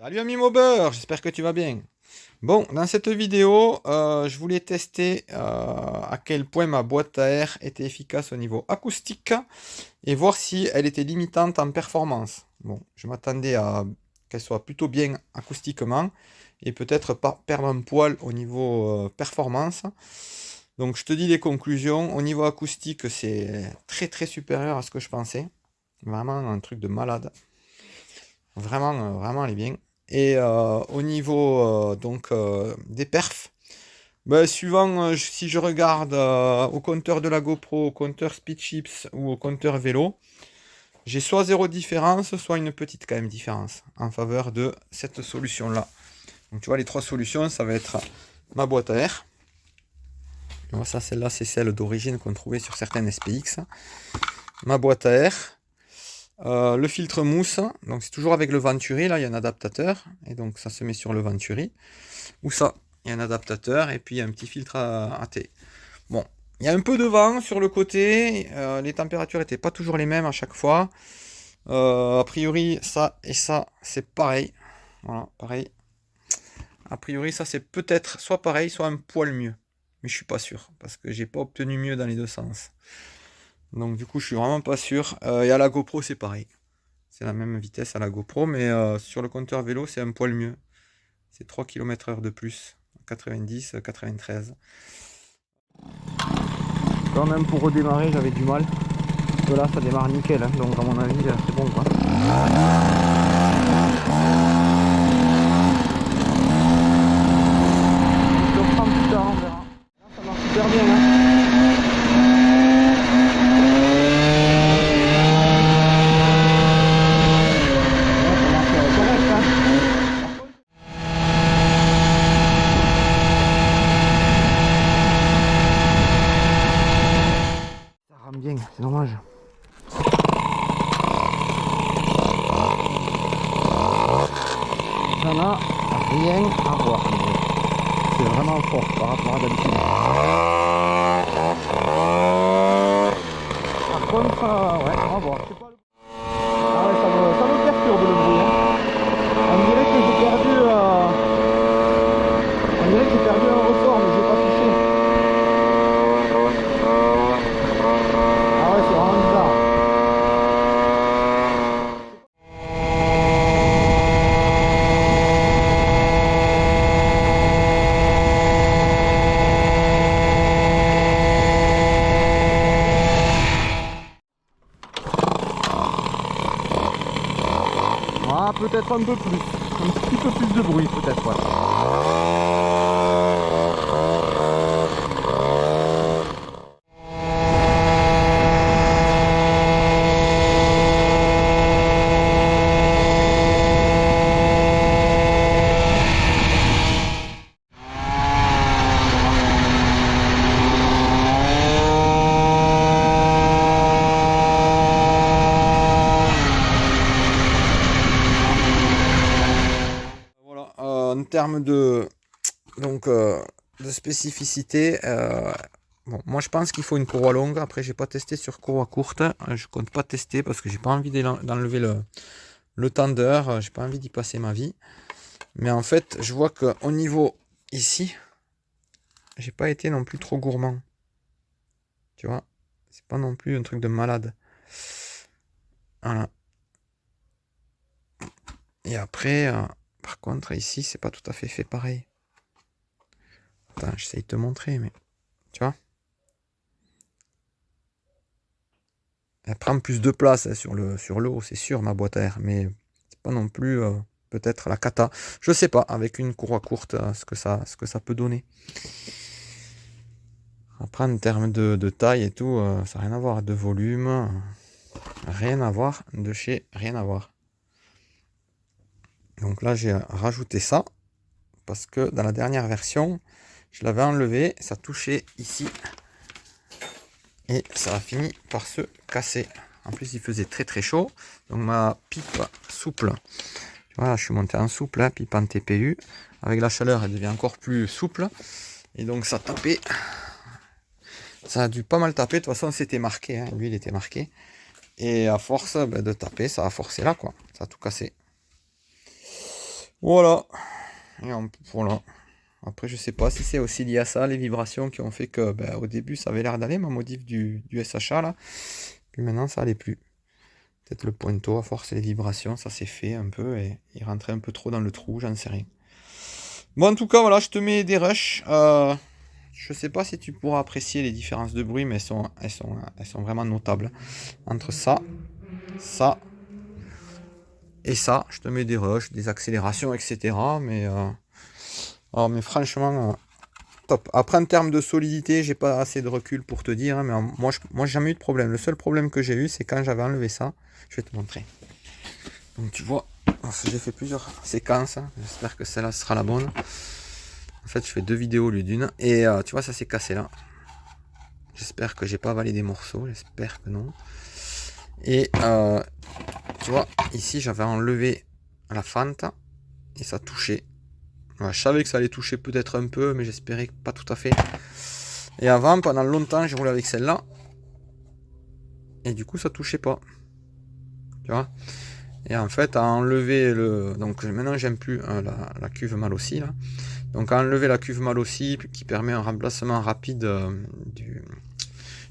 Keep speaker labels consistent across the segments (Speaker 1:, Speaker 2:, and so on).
Speaker 1: Salut ami Maubeur, j'espère que tu vas bien. Bon, dans cette vidéo, je voulais tester à quel point ma boîte à air était efficace au niveau acoustique et voir si elle était limitante en performance. Bon, je m'attendais à qu'elle soit plutôt bien acoustiquement et peut-être pas perdre un poil au niveau performance. Donc je te dis les conclusions. Au niveau acoustique, c'est très très supérieur à ce que je pensais. Vraiment un truc de malade. Vraiment, vraiment, elle est bien. Et au niveau des perfs, ben, suivant si je regarde au compteur de la GoPro, au compteur Speedchips ou au compteur vélo, j'ai soit zéro différence, soit une petite quand même différence en faveur de cette solution-là. Donc tu vois, les trois solutions, ça va être ma boîte à air. Donc, ça, celle-là, c'est celle d'origine qu'on trouvait sur certaines SPX. Ma boîte à air. Le filtre mousse, donc c'est toujours avec le Venturi, là il y a un adaptateur, et donc ça se met sur le Venturi. Ou ça, il y a un adaptateur, et puis il y a un petit filtre à thé. Bon, il y a un peu de vent sur le côté, les températures n'étaient pas toujours les mêmes à chaque fois. A priori, ça et ça, c'est pareil. Voilà, pareil. A priori, ça c'est peut-être soit pareil, soit un poil mieux. Mais je suis pas sûr, parce que j'ai pas obtenu mieux dans les deux sens. Donc du coup, je suis vraiment pas sûr. Et à la GoPro, c'est pareil. C'est la même vitesse à la GoPro, mais sur le compteur vélo, c'est un poil mieux. C'est 3 km/h de plus. 90, 93. Quand même pour redémarrer, j'avais du mal. Parce que là, ça démarre nickel, hein, donc à mon avis, c'est bon quoi. Je le reprends plus tard, on verra. Là, ça marche super bien. Hein. Bien, c'est dommage. Ça n'a rien à voir. C'est vraiment fort par rapport à d'habitude. Par contre, ouais, on va voir. Ah ouais, ça me perturbe le bruit. Hein. On dirait que j'ai perdu, un ressort, mais j'ai pas touché. Ah ouais, c'est vraiment bizarre. Ah, peut-être un peu plus. Un petit peu plus de bruit, peut-être, ouais. Voilà, en termes de spécificité, bon, moi je pense qu'il faut une courroie longue. Après, j'ai pas testé sur courroie courte. Je compte pas tester parce que j'ai pas envie d'enlever le tendeur. J'ai pas envie d'y passer ma vie. Mais en fait, je vois qu'au niveau ici, j'ai pas été non plus trop gourmand. Tu vois, c'est pas non plus un truc de malade. Voilà. Et après, par contre, ici, c'est pas tout à fait fait pareil. Attends, j'essaye de te montrer, mais tu vois. Elle prend plus de place hein, sur le haut, c'est sûr, ma boîte à air, mais c'est pas non plus peut-être la cata. Je sais pas, avec une courroie courte, ce que ça peut donner. Après, en termes de taille et tout, ça n'a rien à voir. De volume, rien à voir. De chez rien à voir. Donc là, j'ai rajouté ça, parce que dans la dernière version, je l'avais enlevé, ça touchait ici, et ça a fini par se casser. En plus, il faisait très très chaud, donc ma pipe souple, voilà, je suis monté en souple, hein, pipe en TPU, avec la chaleur, elle devient encore plus souple, et donc ça tapait, ça a dû pas mal taper, de toute façon c'était marqué, hein, lui il était marqué, et à force de taper, ça a forcé là, quoi, ça a tout cassé. Voilà. Voilà. Après, je sais pas si c'est aussi lié à ça, les vibrations qui ont fait que au début ça avait l'air d'aller, ma modif du SHA là. Puis maintenant ça allait plus. Peut-être le pointeau, à force les vibrations, ça s'est fait un peu et il rentrait un peu trop dans le trou, j'en sais rien. Bon, en tout cas, voilà, je te mets des rushs. Je sais pas si tu pourras apprécier les différences de bruit, mais elles sont vraiment notables. Entre ça et ça, je te mets des rushs, des accélérations, etc. Mais franchement, top. Après, en termes de solidité, j'ai pas assez de recul pour te dire, hein, mais moi, j'ai jamais eu de problème. Le seul problème que j'ai eu, c'est quand j'avais enlevé ça. Je vais te montrer. Donc, tu vois, j'ai fait plusieurs séquences. Hein. J'espère que celle-là sera la bonne. En fait, je fais 2 vidéos au lieu d'une. Et tu vois, ça s'est cassé là. J'espère que j'ai pas avalé des morceaux. J'espère que non. Et tu vois, ici, j'avais enlevé la fente et ça touchait. Ouais, je savais que ça allait toucher peut-être un peu, mais j'espérais pas tout à fait. Et avant, pendant longtemps, j'ai roulé avec celle-là. Et du coup, ça touchait pas. Tu vois. Et en fait, à enlever le... Donc maintenant, j'aime plus la cuve mal aussi, là. Donc à enlever la cuve mal aussi, qui permet un remplacement rapide du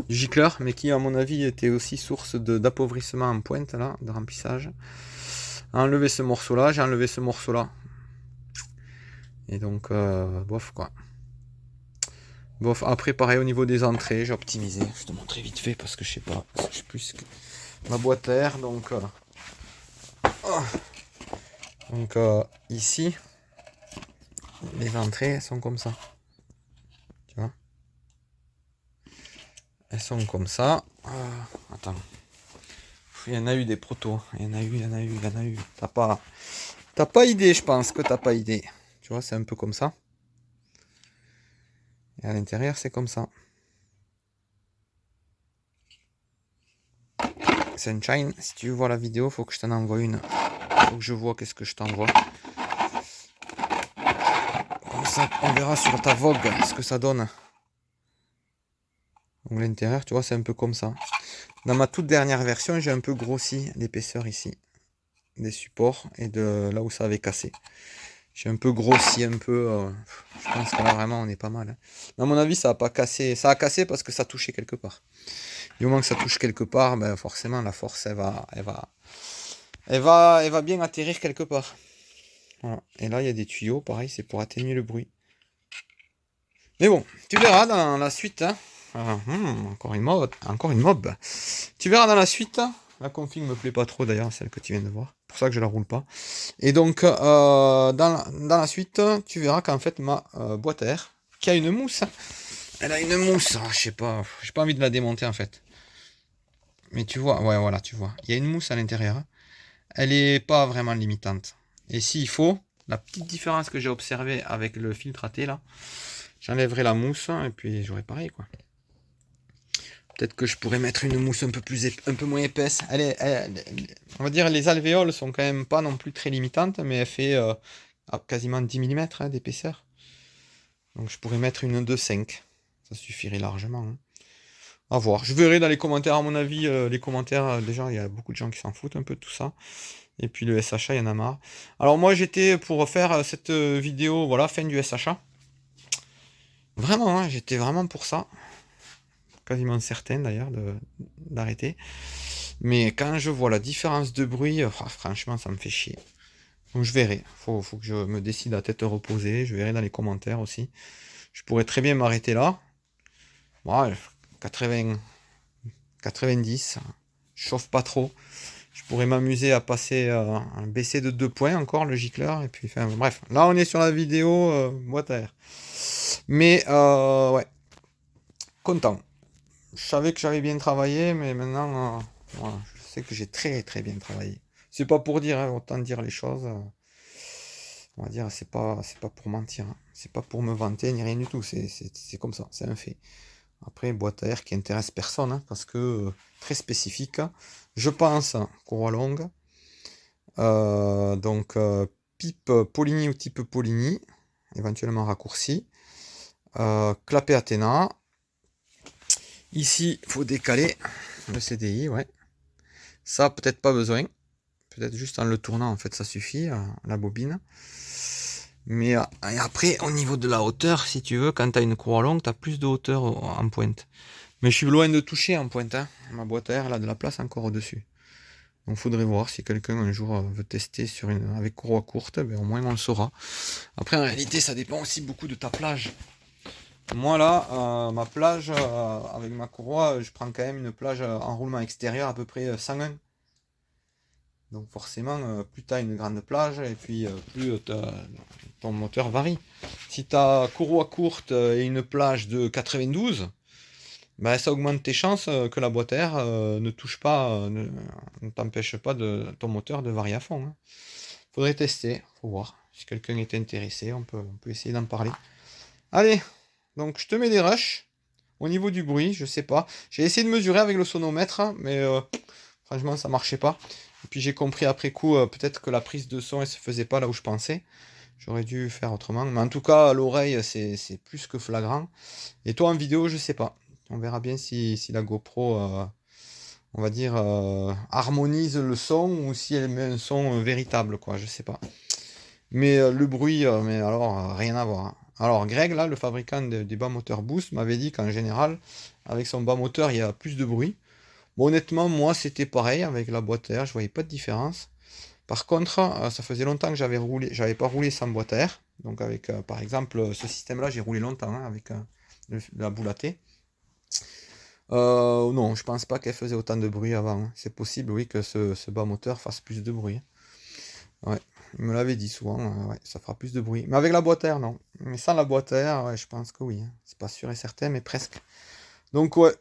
Speaker 1: gicleur, mais qui, à mon avis, était aussi source d'appauvrissement en pointe, là, de remplissage. À enlever ce morceau-là, j'ai enlevé ce morceau-là. Et donc, bof, quoi. Bof, après, pareil, au niveau des entrées, j'ai optimisé. Je te montrer vite fait, parce que je sais pas, je sais plus que ma boîte à air, donc... Donc ici, les entrées elles sont comme ça. Tu vois. Elles sont comme ça. Attends. Il y en a eu des protos. Il y en a eu. T'as pas idée, je pense que t'as pas idée. Tu vois, c'est un peu comme ça. Et à l'intérieur, c'est comme ça. Sunshine, si tu veux voir la vidéo, faut que je t'en envoie une. Faut que je vois qu'est-ce que je t'envoie. Comme ça, on verra sur ta Vogue ce que ça donne. Donc l'intérieur, tu vois, c'est un peu comme ça. Dans ma toute dernière version, j'ai un peu grossi l'épaisseur ici des supports et de là où ça avait cassé. J'ai un peu grossi un peu. Je pense que là vraiment on est pas mal. Hein. Mais à mon avis, ça a pas cassé. Ça a cassé parce que ça touchait quelque part. Du moment que ça touche quelque part, ben forcément la force elle va bien atterrir quelque part. Voilà. Et là il y a des tuyaux, pareil, c'est pour atténuer le bruit. Mais bon, tu verras dans la suite. Hein. Encore une mob. Tu verras dans la suite. La config me plaît pas trop d'ailleurs, celle que tu viens de voir. C'est pour ça que je la roule pas. Et donc, dans la suite, tu verras qu'en fait, ma boîte à air, qui a une mousse, elle a une mousse, je sais pas, j'ai pas envie de la démonter en fait. Mais tu vois, ouais, voilà, tu vois, il y a une mousse à l'intérieur. Elle est pas vraiment limitante. Et s'il faut, la petite différence que j'ai observée avec le filtre AT là, j'enlèverai la mousse et puis j'aurai pareil quoi. Peut-être que je pourrais mettre une mousse un peu moins épaisse. On va dire les alvéoles sont quand même pas non plus très limitantes, mais elle fait quasiment 10 mm d'épaisseur. Donc je pourrais mettre une 2,5. Ça suffirait largement. Hein. À voir. Je verrai dans les commentaires, à mon avis, les commentaires, déjà, il y a beaucoup de gens qui s'en foutent un peu de tout ça. Et puis le SHA, il y en a marre. Alors moi, j'étais pour faire cette vidéo, voilà, fin du SHA. Vraiment, hein, j'étais vraiment pour ça. Quasiment certain d'ailleurs d'arrêter. Mais quand je vois la différence de bruit, franchement, ça me fait chier. Donc je verrai. Faut que je me décide à tête reposée. Je verrai dans les commentaires aussi. Je pourrais très bien m'arrêter là. Ouais, 80, 90. Je chauffe pas trop. Je pourrais m'amuser à passer, à baisser de 2 points encore le gicleur. Et puis, enfin, bref. Là, on est sur la vidéo boîte à air. Mais, ouais. Content. Je savais que j'avais bien travaillé, mais maintenant, voilà, je sais que j'ai très très bien travaillé. C'est pas pour dire, hein, autant dire les choses. On va dire, c'est pas pour mentir. Hein. C'est pas pour me vanter ni rien du tout. C'est comme ça, c'est un fait. Après, boîte à air qui intéresse personne, hein, parce que très spécifique. Je pense, courroie longue. Donc, pipe Poligny ou type Poligny, éventuellement raccourci. Clapet Athena. Ici, il faut décaler le CDI, ouais. Ça, peut-être pas besoin. peut-être juste en le tournant, en fait, ça suffit, la bobine. Mais et après, au niveau de la hauteur, si tu veux, quand tu as une courroie longue, tu as plus de hauteur en pointe. Mais je suis loin de toucher en pointe, hein. Ma boîte à air, elle a de la place encore au-dessus. Donc faudrait voir si quelqu'un un jour veut tester avec courroie courte, ben, au moins on le saura. Après, en réalité, ça dépend aussi beaucoup de ta plage. Moi là, ma plage, avec ma courroie, je prends quand même une plage en roulement extérieur à peu près 101. Donc forcément, plus tu as une grande plage, et puis plus ton moteur varie. Si tu as courroie courte et une plage de 92, ben, ça augmente tes chances que la boîte à air ne touche pas, ne t'empêche pas ton moteur de varier à fond, hein. Faudrait tester, faut voir. Si quelqu'un est intéressé, on peut essayer d'en parler. Allez, donc je te mets des rushs. Au niveau du bruit, je sais pas. J'ai essayé de mesurer avec le sonomètre, mais franchement ça marchait pas. Et puis j'ai compris après coup, peut-être que la prise de son elle se faisait pas là où je pensais. J'aurais dû faire autrement. Mais en tout cas, à l'oreille, c'est plus que flagrant. Et toi en vidéo, je sais pas. On verra bien si la GoPro, on va dire, harmonise le son ou si elle met un son véritable, quoi. Je sais pas. Mais le bruit, mais alors, rien à voir, hein. Alors, Greg, là, le fabricant des bas moteurs Boost, m'avait dit qu'en général, avec son bas moteur, il y a plus de bruit. Bon, honnêtement, moi, c'était pareil avec la boîte à air, je voyais pas de différence. Par contre, ça faisait longtemps que j'avais pas roulé sans boîte à air. Donc, avec, par exemple, ce système-là, j'ai roulé longtemps, hein, avec la boule à thé. Non, je pense pas qu'elle faisait autant de bruit avant, hein. C'est possible, oui, que ce bas moteur fasse plus de bruit, hein. Ouais, il me l'avait dit souvent, ouais, ça fera plus de bruit. Mais avec la boîte à air, non. Mais sans la boîte à air, ouais, je pense que oui, hein. C'est pas sûr et certain, mais presque. Donc ouais,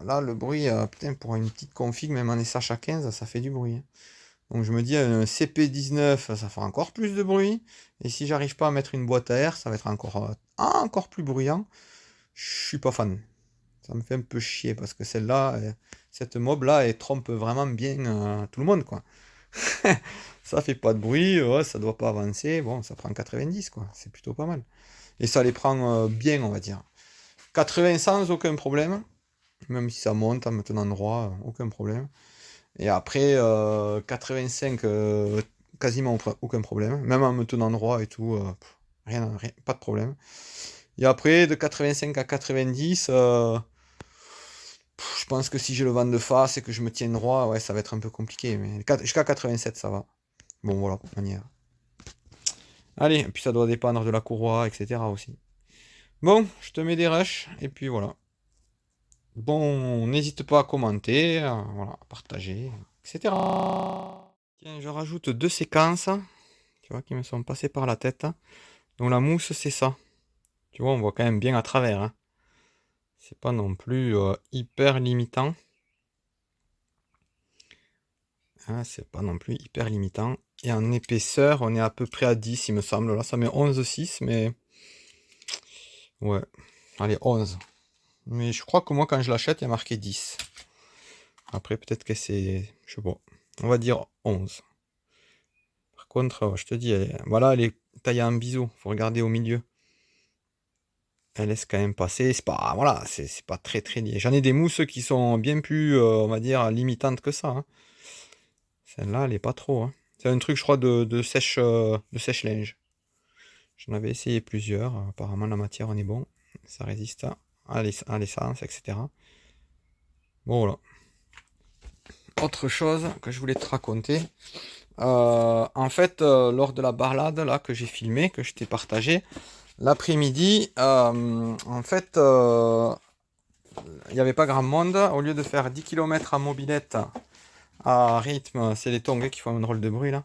Speaker 1: là le bruit, putain, pour une petite config, même en SH15, ça fait du bruit, hein. Donc je me dis, un CP19, ça fera encore plus de bruit. Et si j'arrive pas à mettre une boîte à air, ça va être encore plus bruyant. Je suis pas fan. Ça me fait un peu chier parce que celle-là, cette mob-là, elle trompe vraiment bien tout le monde, quoi. Ça fait pas de bruit, ouais, ça doit pas avancer. Bon, ça prend 90, quoi. C'est plutôt pas mal. Et ça les prend bien, on va dire. 80 sans aucun problème. Même si ça monte en me tenant droit, aucun problème. Et après, 85, quasiment aucun problème. Même en me tenant droit et tout, rien, pas de problème. Et après, de 85 à 90, je pense que si j'ai le vent de face et que je me tiens droit, ouais, ça va être un peu compliqué. Mais jusqu'à 87, ça va. Bon, voilà, on y est. Allez, et puis ça doit dépendre de la courroie, etc. aussi. Bon, je te mets des rushs, et puis voilà. Bon, n'hésite pas à commenter, voilà, à partager, etc. Tiens, je rajoute deux séquences, tu vois, qui me sont passées par la tête. Donc la mousse, c'est ça. Tu vois, on voit quand même bien à travers, hein. C'est pas non plus hyper limitant. Hein, c'est pas non plus hyper limitant. Et en épaisseur, on est à peu près à 10, il me semble. Là, ça met 11,6, mais... Ouais, allez, 11. Mais je crois que moi, quand je l'achète, il y a marqué 10. Après, peut-être que c'est... Je sais pas. On va dire 11. Par contre, je te dis, voilà, elle est taillée en biseau. Faut regarder au milieu. Elle laisse quand même passer. C'est pas... Voilà, c'est pas très très lié. J'en ai des mousses qui sont bien plus, on va dire, limitantes que ça, hein. Celle-là, elle est pas trop, hein. C'est un truc, je crois, de sèche-linge. J'en avais essayé plusieurs. Apparemment, la matière en est bon. Ça résiste à l'essence, etc. Bon, voilà. Autre chose que je voulais te raconter. En fait, lors de la balade là, que j'ai filmé, que je t'ai partagé, l'après-midi, en fait, il n'y avait pas grand monde. Au lieu de faire 10 km à mobilette à rythme, c'est les tongs qui font un drôle de bruit là,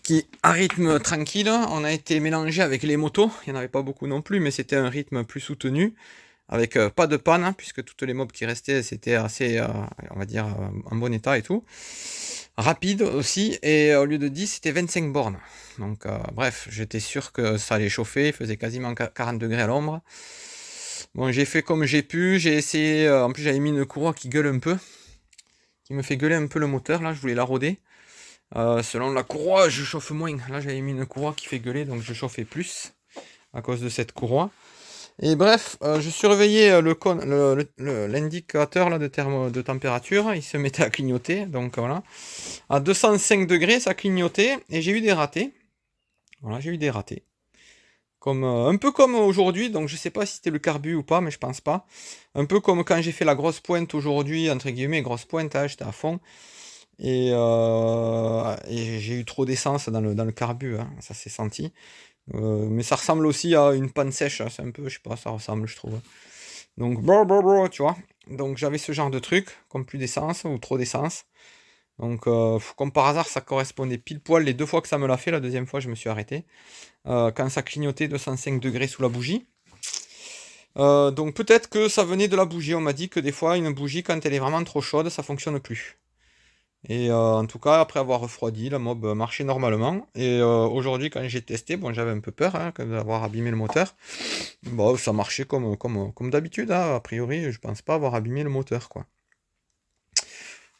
Speaker 1: qui à rythme tranquille, on a été mélangé avec les motos. Il n'y en avait pas beaucoup non plus, mais c'était un rythme plus soutenu, avec pas de panne, hein, puisque toutes les mobs qui restaient, c'était assez, on va dire, en bon état et tout. Rapide aussi, et au lieu de 10, c'était 25 bornes. Donc, bref, j'étais sûr que ça allait chauffer, il faisait quasiment 40 degrés à l'ombre. Bon, j'ai fait comme j'ai pu, j'ai essayé, en plus j'avais mis une courroie qui gueule un peu, qui me fait gueuler un peu le moteur, là, je voulais la roder. Selon la courroie, je chauffe moins. Là, j'avais mis une courroie qui fait gueuler, donc je chauffais plus, à cause de cette courroie. Et bref, je surveillais l'indicateur là, de température, il se mettait à clignoter, donc voilà. À 205 degrés, ça clignotait, et j'ai eu des ratés. Voilà, j'ai eu des ratés. Comme, un peu comme aujourd'hui, donc je sais pas si c'était le carbu ou pas, mais je pense pas. Un peu comme quand j'ai fait la grosse pointe aujourd'hui, entre guillemets, grosse pointe, hein, j'étais à fond. Et j'ai eu trop d'essence dans le carbu, hein, ça s'est senti. Mais ça ressemble aussi à une panne sèche, hein, c'est un peu, je sais pas, ça ressemble, je trouve. Donc, tu vois. Donc j'avais ce genre de truc, comme plus d'essence ou trop d'essence. Donc, comme par hasard, ça correspondait pile poil les deux fois que ça me l'a fait. La deuxième fois, je me suis arrêté. Quand ça clignotait 205 degrés sous la bougie. Donc peut-être que ça venait de la bougie. On m'a dit que des fois, une bougie, quand elle est vraiment trop chaude, ça fonctionne plus. Et en tout cas, après avoir refroidi, la mob marchait normalement. Et aujourd'hui, quand j'ai testé, bon, j'avais un peu peur hein, d'avoir abîmé le moteur. Bon, ça marchait comme d'habitude. Hein. A priori, je pense pas avoir abîmé le moteur, quoi.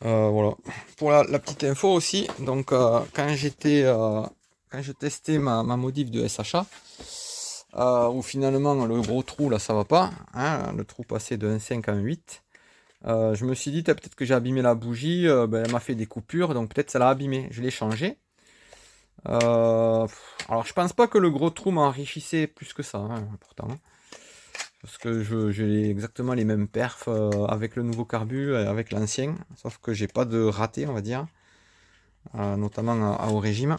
Speaker 1: Voilà. Pour la petite info aussi, donc quand je testais ma modif de SHA, où finalement le gros trou là ça va pas, hein, le trou passé de 1,5 à 1,8, je me suis dit peut-être que j'ai abîmé la bougie, elle m'a fait des coupures, donc peut-être ça l'a abîmé. Je l'ai changé. Alors je pense pas que le gros trou m'enrichissait plus que ça, hein, pourtant. Parce que j'ai exactement les mêmes perfs avec le nouveau carbu, avec l'ancien, sauf que j'ai pas de raté, on va dire, notamment au régime.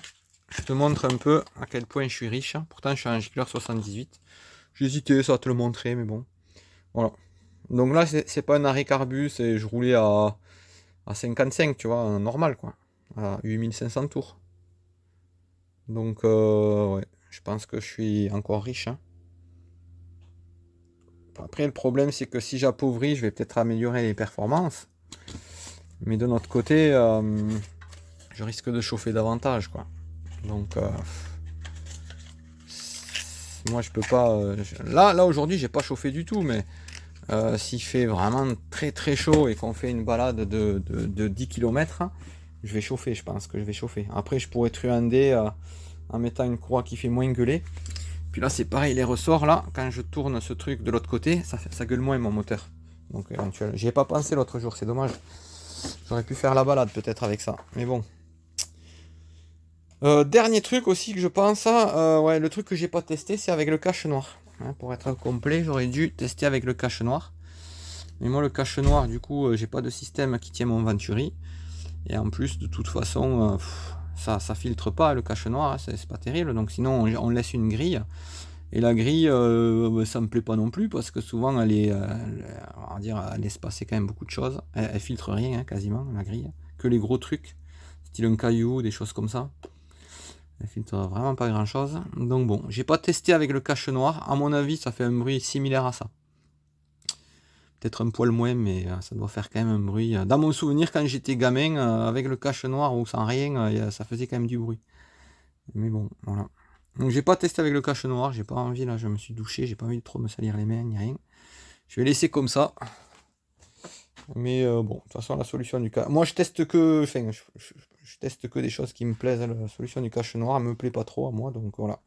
Speaker 1: Je te montre un peu à quel point je suis riche. Pourtant, je suis un gicleur 78. J'hésitais, ça va te le montrer, mais bon. Voilà. Donc là, c'est pas un arrêt carbu, je roulais à 55, tu vois, normal, quoi. À 8500 tours. Donc, ouais, je pense que je suis encore riche. Hein. Après, le problème, c'est que si j'appauvris, je vais peut-être améliorer les performances. Mais de notre côté, je risque de chauffer davantage, quoi. Donc, moi, je peux pas. Là aujourd'hui, j'ai pas chauffé du tout, mais s'il fait vraiment très très chaud et qu'on fait une balade de 10 km, je vais chauffer, je pense que je vais chauffer. Après, je pourrais truander en mettant une croix qui fait moins gueuler. Puis là, c'est pareil, les ressorts, là, quand je tourne ce truc de l'autre côté, ça gueule moins mon moteur. Donc, éventuellement. J'y ai pas pensé l'autre jour, c'est dommage. J'aurais pu faire la balade peut-être avec ça. Mais bon. Dernier truc aussi que je pense, ouais, le truc que j'ai pas testé, c'est avec le cache noir. Hein, pour être complet, j'aurais dû tester avec le cache noir. Mais moi, le cache noir, du coup, j'ai pas de système qui tient mon Venturi. Et en plus, de toute façon, ça filtre pas le cache noir, hein, c'est pas terrible. Donc sinon, on laisse une grille. Et la grille, ça me plaît pas non plus parce que souvent, on va dire, elle laisse passer quand même beaucoup de choses. Elle filtre rien, hein, quasiment, la grille. Que les gros trucs, style un caillou, des choses comme ça. Elle filtre vraiment pas grand chose. Donc bon, j'ai pas testé avec le cache noir. À mon avis, ça fait un bruit similaire à ça. Peut-être un poil moins, mais ça doit faire quand même un bruit. Dans mon souvenir, quand j'étais gamin, avec le cache noir ou sans rien, ça faisait quand même du bruit. Mais bon, voilà. Donc j'ai pas testé avec le cache noir, j'ai pas envie, là je me suis douché, j'ai pas envie de trop me salir les mains ni rien. Je vais laisser comme ça. Mais bon, de toute façon la solution du cache. Moi je teste que. Enfin, je teste que des choses qui me plaisent. La solution du cache noir elle me plaît pas trop à moi, donc voilà.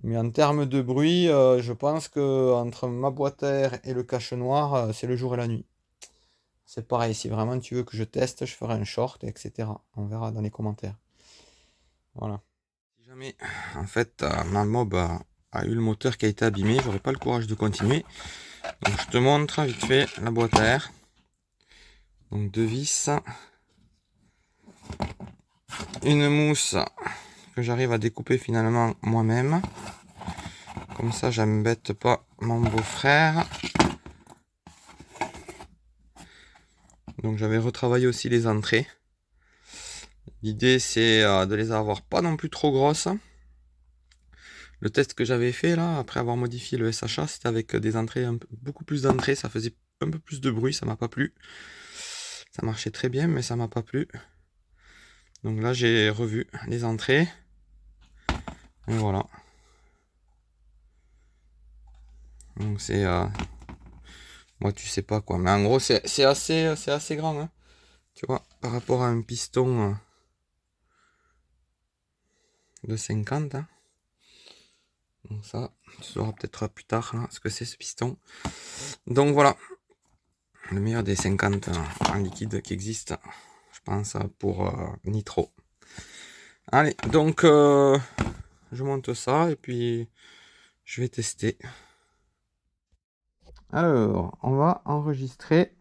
Speaker 1: Mais en termes de bruit, je pense que entre ma boîte à air et le cache noir, c'est le jour et la nuit. C'est pareil, si vraiment tu veux que je teste, je ferai un short, etc. On verra dans les commentaires. Voilà. Si jamais, en fait, ma mob a eu le moteur qui a été abîmé, j'aurais pas le courage de continuer. Donc je te montre vite fait la boîte à air. Donc deux vis, une mousse que j'arrive à découper finalement moi-même. Comme ça, j'embête pas mon beau-frère. Donc j'avais retravaillé aussi les entrées. L'idée c'est de les avoir pas non plus trop grosses. Le test que j'avais fait là, après avoir modifié le SHA, c'était avec des entrées, beaucoup plus d'entrées, ça faisait un peu plus de bruit, ça m'a pas plu. Ça marchait très bien, mais ça m'a pas plu. Donc là j'ai revu les entrées. Et voilà. Donc c'est... moi tu sais pas quoi, mais en gros c'est assez grand. Hein. Tu vois, par rapport à un piston de 50. Hein. Donc ça, tu sauras peut-être plus tard là, ce que c'est ce piston. Donc voilà, le meilleur des 50 en liquide qui existe, je pense, pour nitro. Allez, donc je monte ça et puis je vais tester. Alors, on va enregistrer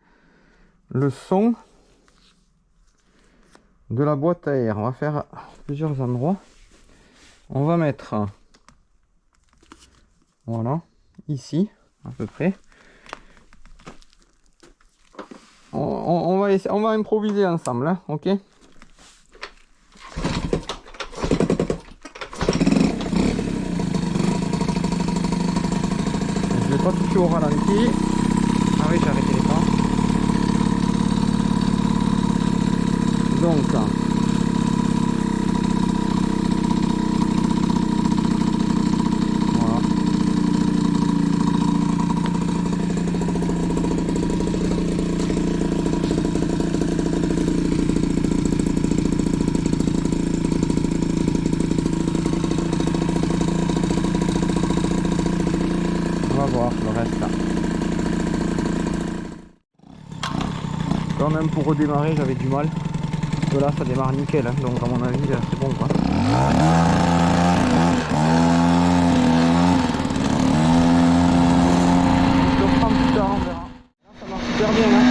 Speaker 1: le son de la boîte à air. On va faire plusieurs endroits. On va mettre, voilà, ici à peu près. On va improviser ensemble, hein, ok? Je vais pas toucher au ralenti. Ah oui, j'ai arrêté les temps. Donc, voilà. On va voir le reste là. Quand même pour redémarrer j'avais du mal. Parce que là ça démarre nickel, hein, donc à mon avis c'est bon quoi. Je le reprends plus tard, on verra. Là, ça marche super bien hein.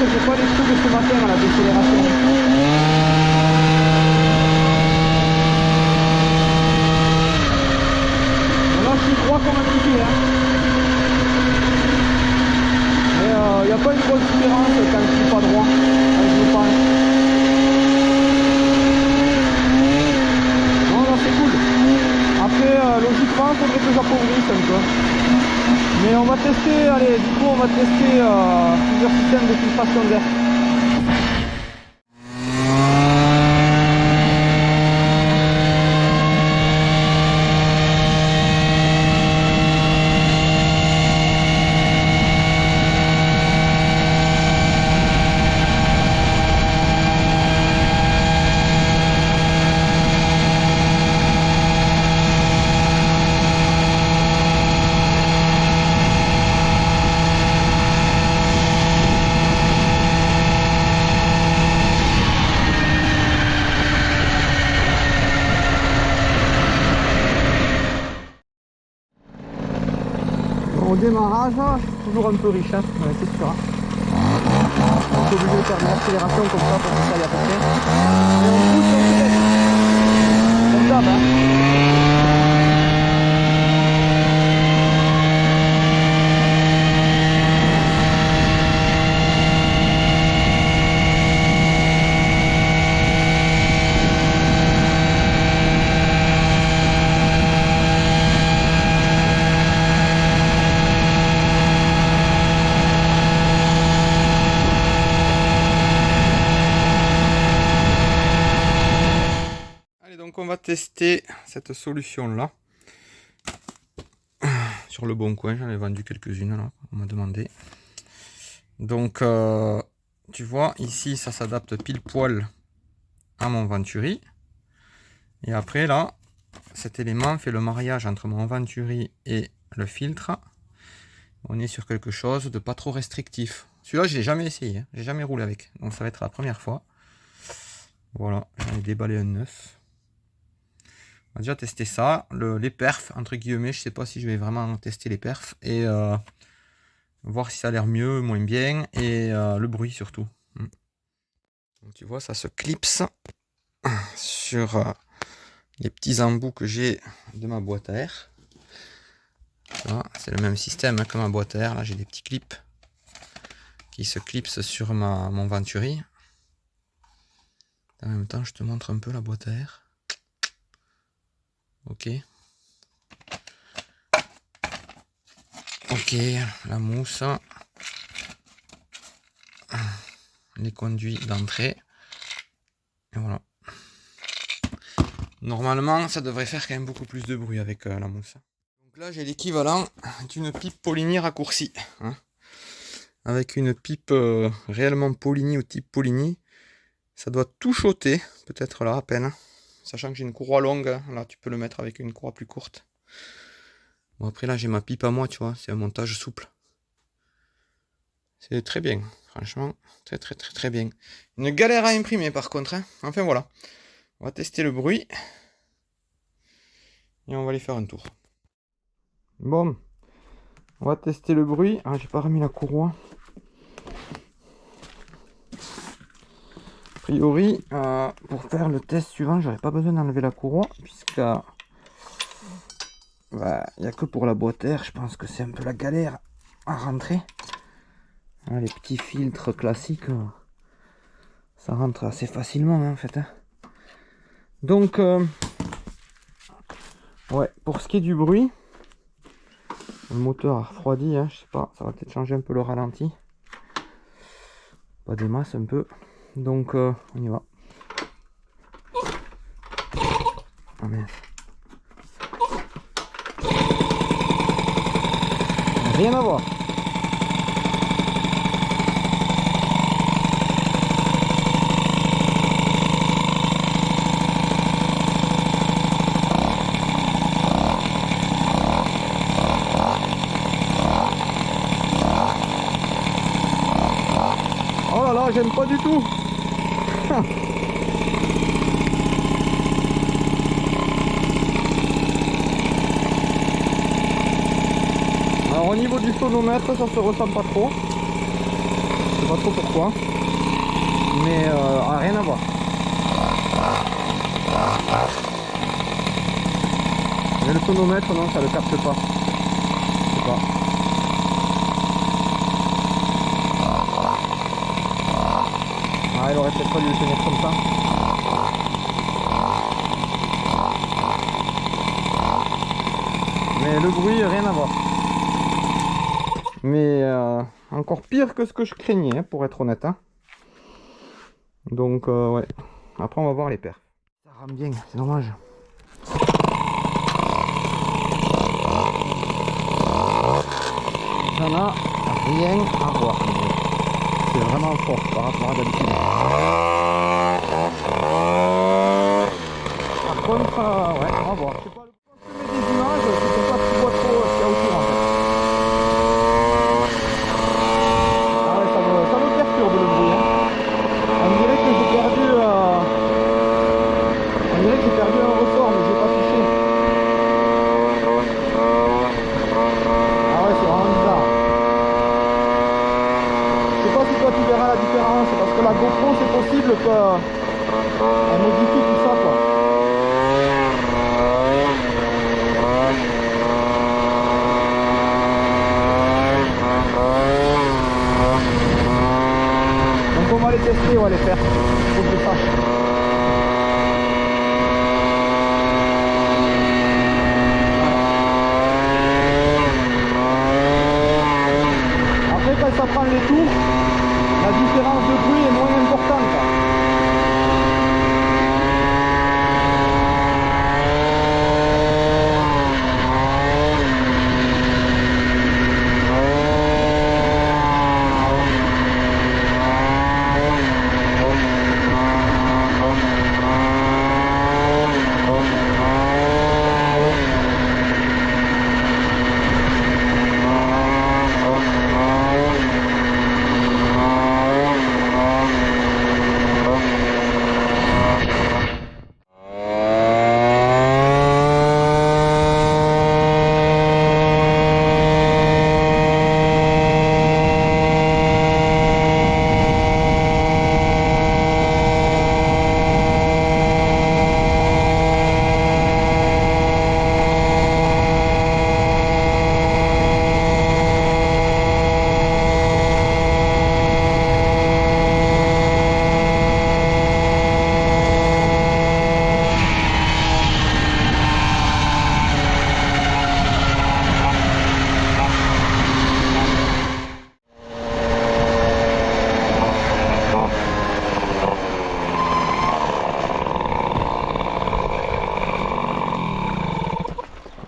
Speaker 1: J'ai pas les coups de ce matin à la décélération. Là je suis droit comme un petit hein. Mais il n'y a pas une grosse différence quand je suis pas droit. Quand je me penche. Non là c'est cool. Après logiquement il faudrait que j'appauvrisse un peu. Mais on va tester, allez du coup on va tester plusieurs systèmes de filtration d'air. Au démarrage, je suis toujours un peu riche, hein, c'est sûr. On est obligé de faire une accélération comme ça pour que ça aille à peu près. Et on pousse, on se laisse. Comme d'hab, hein. Donc on va tester cette solution là sur le bon coin. J'en ai vendu quelques-unes là, on m'a demandé. Donc tu vois ici ça s'adapte pile poil à mon Venturi. Et après là cet élément fait le mariage entre mon Venturi et le filtre. On est sur quelque chose de pas trop restrictif. Celui-là je l'ai jamais essayé, hein. J'ai jamais roulé avec, donc ça va être la première fois. Voilà, j'en ai déballé un neuf. On va déjà tester ça, les perfs entre guillemets. Je sais pas si je vais vraiment tester les perfs et voir si ça a l'air mieux, moins bien, et le bruit surtout. Donc, tu vois, ça se clipse sur les petits embouts que j'ai de ma boîte à air. C'est le même système hein, que ma boîte à air. Là j'ai des petits clips qui se clipsent sur mon Venturi. En même temps je te montre un peu la boîte à air. Ok. Ok, la mousse. Les conduits d'entrée. Et voilà. Normalement, ça devrait faire quand même beaucoup plus de bruit avec la mousse. Donc là, j'ai l'équivalent d'une pipe Poligny raccourcie. Hein. avec une pipe réellement Poligny ou type Poligny, ça doit tout shotter, peut-être là à peine. Sachant que j'ai une courroie longue, là tu peux le mettre avec une courroie plus courte. Bon après là j'ai ma pipe à moi, tu vois, c'est un montage souple. C'est très bien, franchement, très bien. Une galère à imprimer par contre, hein. Enfin voilà. On va tester le bruit. Et on va aller faire un tour. Bon, on va tester le bruit. Ah, j'ai pas remis la courroie. A priori, pour faire le test suivant, j'aurais pas besoin d'enlever la courroie, puisque bah, il n'y a que pour la boîte air, je pense que c'est un peu la galère à rentrer. Ah, les petits filtres classiques, ça rentre assez facilement hein, en fait. Hein. Donc, ouais, pour ce qui est du bruit, le moteur a refroidi, hein, je sais pas, ça va peut-être changer un peu le ralenti. Pas des masses un peu. Donc, on y va. Ah mince. Rien à voir. Oh là là, j'aime pas du tout. Alors au niveau du sonomètre, ça se ressent pas trop. Je sais pas trop pourquoi. Mais rien à voir. Mais le sonomètre, non, ça le capte pas. Je sais pas. Ah, il aurait peut-être fallu le tenir comme ça. Mais le bruit, rien à voir. Mais encore pire que ce que je craignais, hein, pour être honnête. Hein. Donc, ouais. Après, on va voir les perfs. Ça rame bien, c'est dommage. Ça n'a rien à voir. C'est vraiment fort par rapport à d'habitude. Par contre, ouais, on va voir. Je sais pas, quand tu mets des images, tu sais pas si tu vois trop ce qu'il y a autour en fait. Ah ouais, ça me perturbe le bruit. Hein. On dirait que j'ai perdu, un ressort, mais j'ai pas touché. Ah ouais, c'est vraiment bizarre. Je sais pas si toi tu verras la différence, parce que la GoPro c'est possible qu'elle modifie tout ça quoi. Donc on va les tester, on va les faire. Faut que je sache. Après quand ça prend les tours, la différence de bruit est moins importante.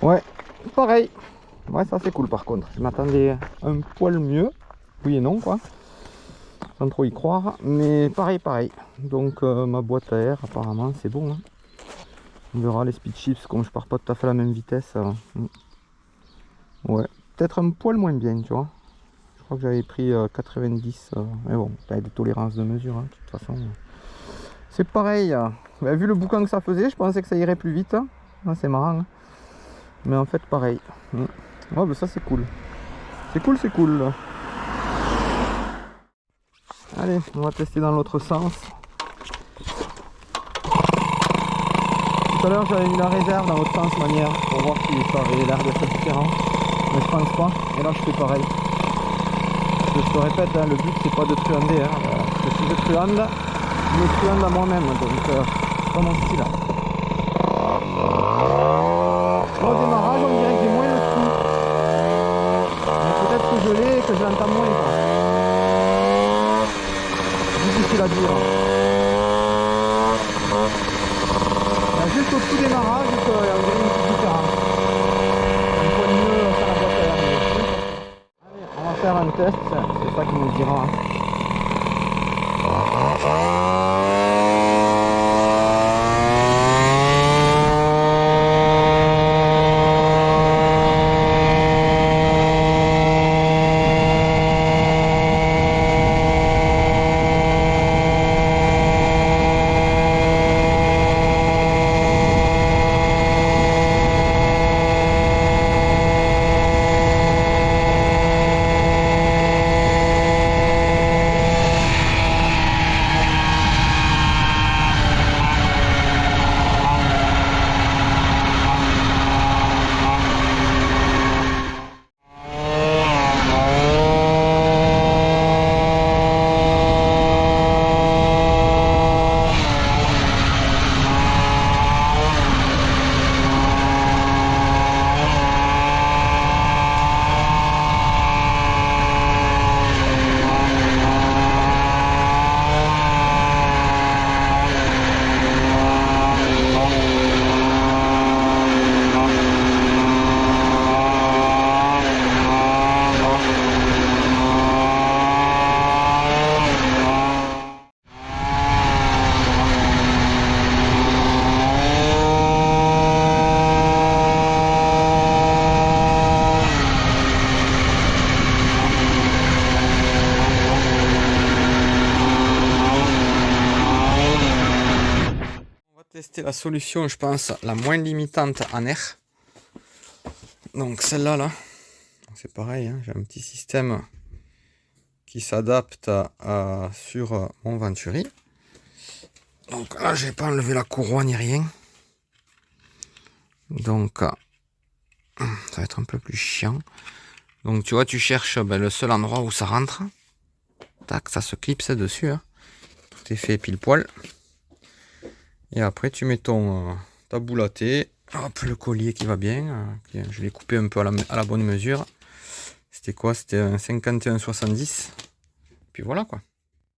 Speaker 1: Ouais, pareil. Ouais, ça c'est cool par contre. Je m'attendais un poil mieux. oui et non quoi, sans trop y croire, mais pareil. Donc ma boîte à air apparemment c'est bon, hein. On verra les speed shifts, comme je pars pas tout à fait à la même vitesse. Ouais, peut-être un poil moins bien, tu vois. Je crois que j'avais pris 90, mais bon, t'as des tolérances de mesure, hein, de toute façon. C'est pareil, bah, vu le boucan que ça faisait, je pensais que ça irait plus vite. Ah, c'est marrant, hein. Mais en fait pareil. Oh, bah ça c'est cool. C'est cool. Allez, on va tester dans l'autre sens. Tout à l'heure j'avais mis la réserve dans l'autre sens manière pour voir si ça avait l'air d'être différent. Mais je pense pas. Et là je fais pareil. Je te répète, hein, le but c'est pas de truander. Hein, parce que si je truande, je me truande à moi-même. Donc c'est pas mon style. Au démarrage on dirait que j'ai moins le coup. Peut-être que je l'ai et que je l'entends moins. Quoi. C'est difficile à dire. Juste au tout démarrage, on dirait une petite différence. Un point mieux sur la boîte à air. Allez, on va faire un test, c'est ça qui nous dira. Hein. Tester la solution, je pense, la moins limitante en air. Donc celle-là, là, c'est pareil, hein, j'ai un petit système qui s'adapte sur mon Venturi. Donc là, j'ai pas enlevé la courroie ni rien. Donc ça va être un peu plus chiant. Donc tu vois, tu cherches le seul endroit où ça rentre. Tac, ça se clipse dessus. Hein. Tout est fait pile poil. Et après, tu mets ta boule à thé. Hop, le collier qui va bien. Je l'ai coupé un peu à la bonne mesure. C'était quoi? C'était un 51,70. Puis voilà quoi.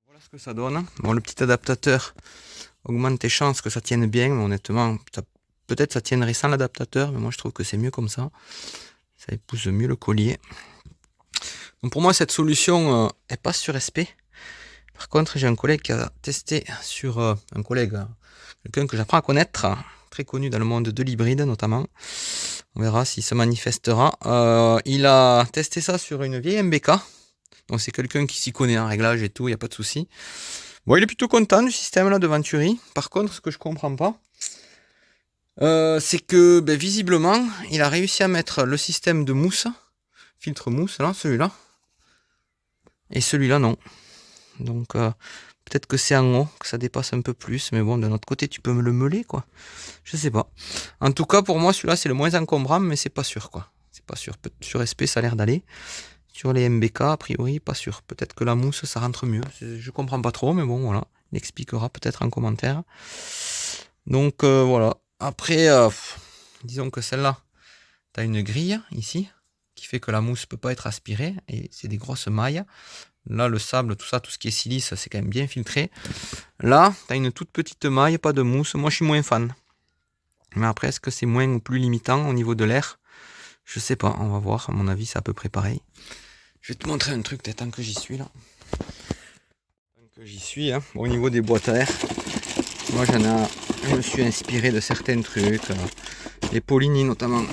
Speaker 1: Voilà ce que ça donne. Bon, le petit adaptateur augmente tes chances que ça tienne bien. Mais honnêtement, peut-être ça tiendrait sans l'adaptateur. Mais moi, je trouve que c'est mieux comme ça. Ça épouse mieux le collier. Donc pour moi, cette solution est pas sur SP. Par contre, j'ai un collègue qui a testé sur quelqu'un que j'apprends à connaître, très connu dans le monde de l'hybride notamment. On verra s'il se manifestera. Il a testé ça sur une vieille MBK. Donc c'est quelqu'un qui s'y connaît en réglage et tout, il n'y a pas de souci. Bon, il est plutôt content du système là de Venturi. Par contre, ce que je comprends pas, c'est que visiblement, il a réussi à mettre le système de mousse, filtre mousse là, celui-là. Et celui-là non. Donc peut-être que c'est en haut, que ça dépasse un peu plus, mais bon, de notre côté, tu peux me le meuler, quoi. Je sais pas. En tout cas, pour moi, celui-là, c'est le moins encombrant, mais c'est pas sûr, quoi. C'est pas sûr. Sur SP, ça a l'air d'aller. Sur les MBK, a priori, pas sûr. Peut-être que la mousse, ça rentre mieux. Je comprends pas trop, mais bon, voilà. Il expliquera peut-être en commentaire. Donc, voilà. Après, disons que celle-là, tu as une grille, ici, qui fait que la mousse peut pas être aspirée, et c'est des grosses mailles. Là, le sable, tout ça, tout ce qui est silice, c'est quand même bien filtré. Là, tu as une toute petite maille, pas de mousse. Moi, je suis moins fan. Mais après, est-ce que c'est moins ou plus limitant au niveau de l'air? Je sais pas, on va voir. À mon avis, c'est à peu près pareil. Je vais te montrer un truc tant que j'y suis là. Tant que j'y suis, hein, au niveau des boîtes à air. Moi je me suis inspiré de certains trucs. Les Polini notamment.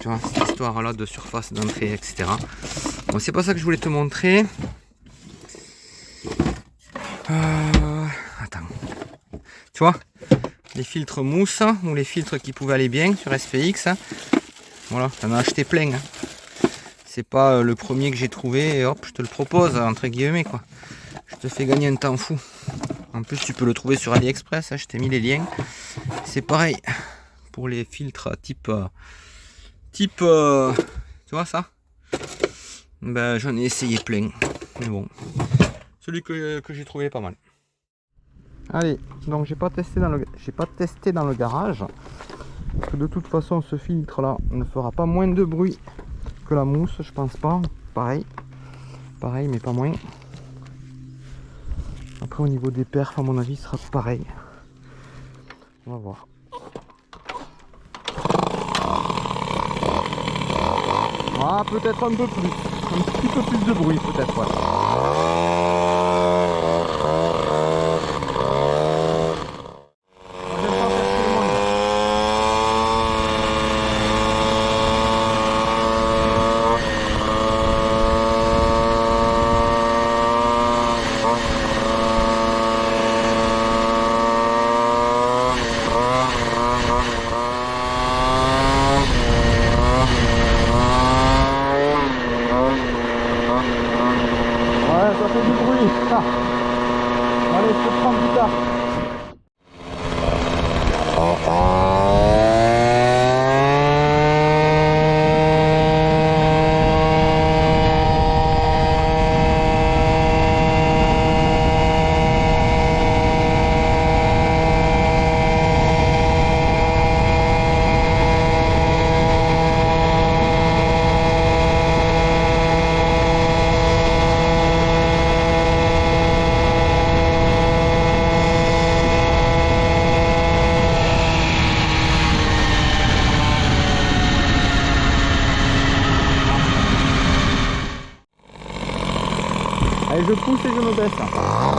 Speaker 1: Tu vois, cette histoire là de surface d'entrée, etc. Bon, c'est pas ça que je voulais te montrer. Attends. Tu vois, les filtres mousse ou les filtres qui pouvaient aller bien sur SPX. Voilà, t'en as acheté plein. Hein. C'est pas le premier que j'ai trouvé et hop, je te le propose entre guillemets quoi. Je te fais gagner un temps fou. En plus, tu peux le trouver sur AliExpress. Hein, je t'ai mis les liens. C'est pareil pour les filtres type, tu vois ça. Ben, j'en ai essayé plein, mais bon, celui que j'ai trouvé est pas mal. Allez, donc j'ai pas testé dans le garage, parce que de toute façon ce filtre là ne fera pas moins de bruit que la mousse, je pense pas. Pareil mais pas moins. Après au niveau des perfs, à mon avis, ce sera pareil. On va voir. Ah, peut-être un peu plus. Un petit peu plus de bruit peut-être, ouais. Ça fait du bruit. Ah. Allez, je te prends plus tard. Allez, je pousse et je me baisse.